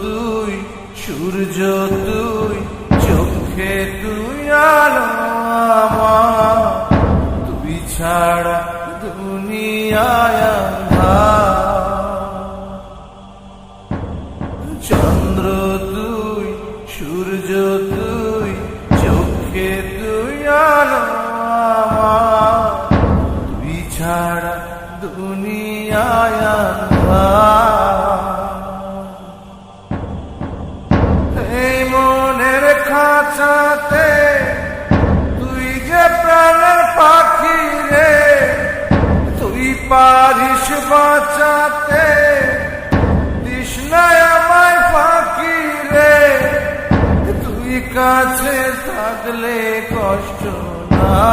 তুই, সূর্য তুই, চোখে তুই আলো আমার, তুই ছাড়া দুনিয়ায় আঁধার। চন্দ্র তুই, সূর্য তুই, চোখে তুই আলো আমার, তুই ছাড়া দুনিয়ায় আঁধার। এই মনের খাঁচাতে তুই যে প্রাণের পাখি রে, তুই পারিস বাঁচাতে, তৃষ্ণায় আমায় ফাঁকি রে, তুই কাছে থাকলে কষ্ট না।